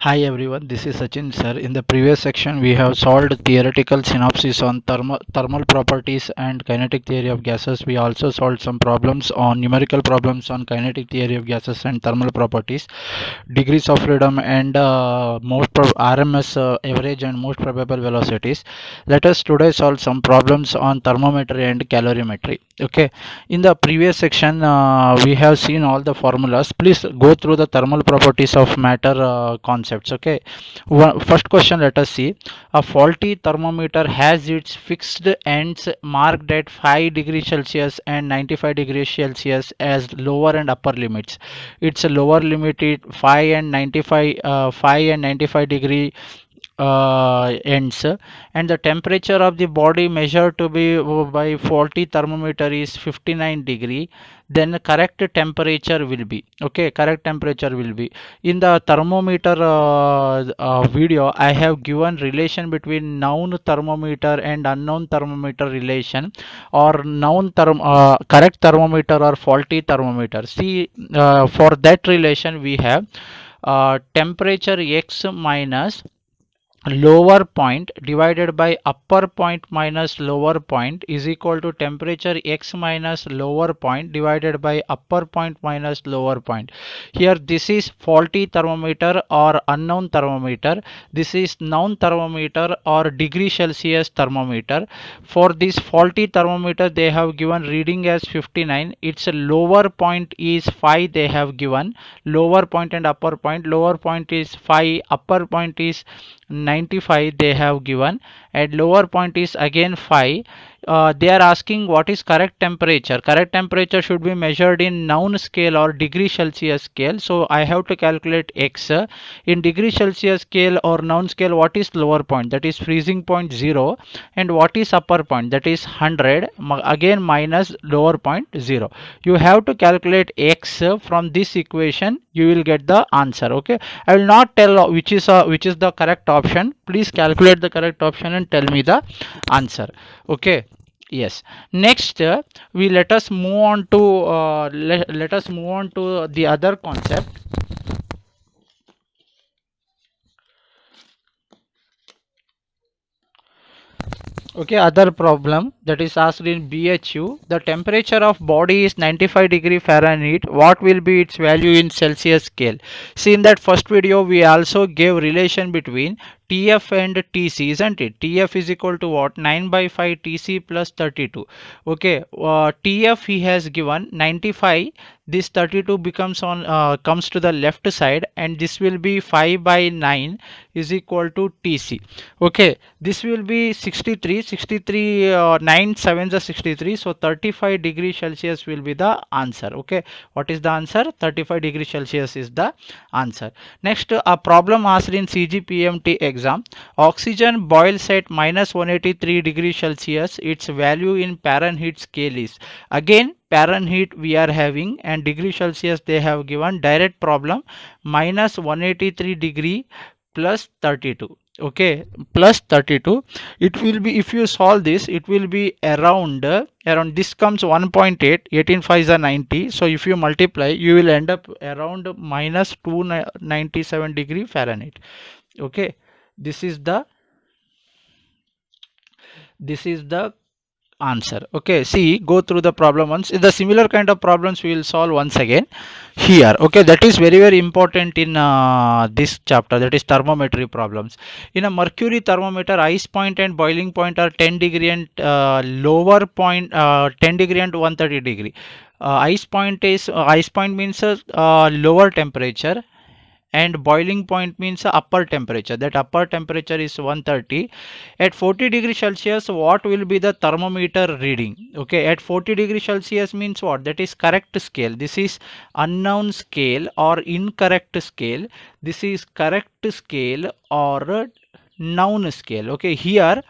Hi everyone, this is Sachin sir. In the previous section, we have solved theoretical synopsis on thermal properties and kinetic theory of gases. We also solved some problems on numerical problems on kinetic theory of gases and thermal properties, degrees of freedom, and RMS average and most probable velocities. Let us today solve some problems on thermometry and calorimetry. Okay, in the previous section, we have seen all the formulas. Please go through the thermal properties of matter concepts. Okay, first question, let us see. A faulty thermometer has its fixed ends marked at 5 degrees Celsius and 95 degrees Celsius as lower and upper limits. Its lower limit is 5 and 95 degree ends, and the temperature of the body measured to be by faulty thermometer is 59 degree. Then the correct temperature will be, okay, correct temperature will be, in the thermometer video I have given relation between known thermometer and unknown thermometer relation, or correct thermometer or faulty thermometer. See, for that relation we have temperature x minus lower point divided by upper point minus lower point is equal to temperature x minus lower point divided by upper point minus lower point. Here this is faulty thermometer or unknown thermometer. This is known thermometer or degree Celsius thermometer. For this faulty thermometer they have given reading as 59. Its lower point is 5 they have given. Lower point and upper point. Lower point is 5, upper point is 95 they have given, and lower point is again 5. They are asking what is correct temperature. Correct temperature should be measured in known scale or degree Celsius scale. So I have to calculate x in degree Celsius scale or known scale. What is lower point? That is freezing point 0, and what is upper point? That is 100, again minus lower point 0. You have to calculate x from this equation. You will get the answer. Okay, I will not tell which is the correct option. Please calculate the correct option and tell me the answer. Okay, yes. Next, we let us move on to let us move on to the other concept. Okay, other problem that is asked in BHU. The temperature of body is 95 degree Fahrenheit. What will be its value in Celsius scale? See, in that first video we also gave relation between TF and TC, isn't it? TF is equal to what? 9 by 5 TC plus 32. Okay, TF he has given 95. This 32 becomes on comes to the left side, and this will be 5 by 9 is equal to TC. Okay, this will be 63. 9 7 is 63, so 35 degree Celsius will be the answer. Okay, what is the answer? 35 degree Celsius is the answer. Next, a problem asked in CGPMT exam. Oxygen boils at minus 183 degree Celsius. Its value in Fahrenheit scale is, again Fahrenheit we are having, and degree Celsius they have given. Direct problem, minus 183 degree plus 32. Okay, plus 32. It will be, if you solve this, it will be around this comes 1.8. 18 5 is 90, so if you multiply you will end up around minus 297 degree Fahrenheit. Okay, this is the answer. Okay, see, go through the problem once. The similar kind of problems we will solve once again here. Okay, that is very important in this chapter, that is thermometry problems. In a mercury thermometer, ice point and boiling point are 10 degree and lower point 10 degree and 130 degree. Ice point means lower temperature, and boiling point means upper temperature. That upper temperature is 130. At 40 degree Celsius, what will be the thermometer reading? Okay, at 40 degree Celsius means what? That is correct scale. This is unknown scale or incorrect scale. This is correct scale or known scale. Okay, here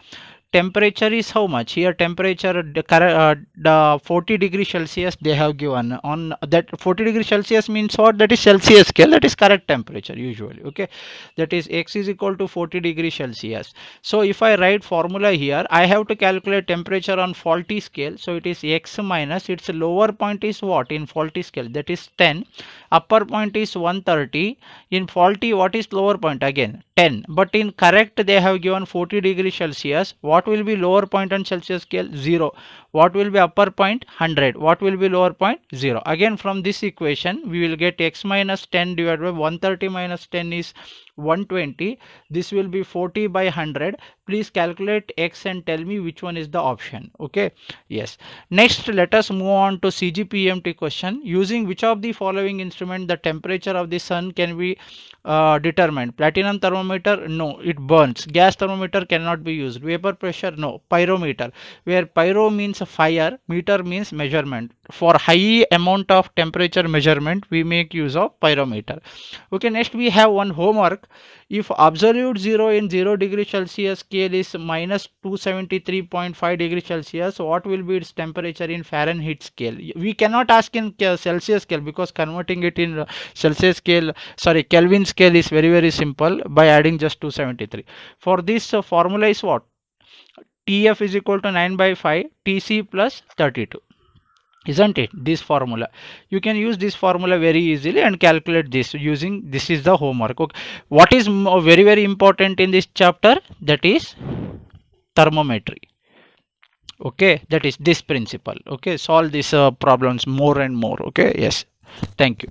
temperature is how much? Here temperature, the 40 degree Celsius they have given. On that 40 degree Celsius means what? That is Celsius scale, that is correct temperature usually. Okay, that is x is equal to 40 degree Celsius. So if I write formula here, I have to calculate temperature on faulty scale. So it is x minus its lower point is what in faulty scale, that is 10, upper point is 130. In faulty, what is lower point? Again 10, but in correct they have given 40 degree Celsius. What will be lower point on Celsius scale? 0. What will be upper point? 100. What will be lower point? 0. Again from this equation we will get x minus 10 divided by 130 minus 10 is 120. This will be 40 by 100. Please calculate x and tell me which one is the option. Okay, yes. Next, let us move on to CGPMT question. Using which of the following instrument the temperature of the sun can be determined? Platinum thermometer? No, it burns. Gas thermometer cannot be used. Vapor pressure? No. Pyrometer, where pyro means fire, meter means measurement. For high amount of temperature measurement we make use of pyrometer. Okay, next we have one homework. If absolute 0 in 0 degree Celsius scale is minus 273.5 degree Celsius, what will be its temperature in Fahrenheit scale? We cannot ask in Celsius scale because converting it in Celsius scale, sorry, Kelvin scale is very simple by adding just 273. For this formula is what? TF is equal to 9 by 5 TC plus 32. Isn't it? This formula, you can use this formula very easily and calculate this using, this is the homework. Okay, what is very important in this chapter? That is thermometry. Okay, that is this principle. Okay, solve these problems more and more. Okay, yes, thank you.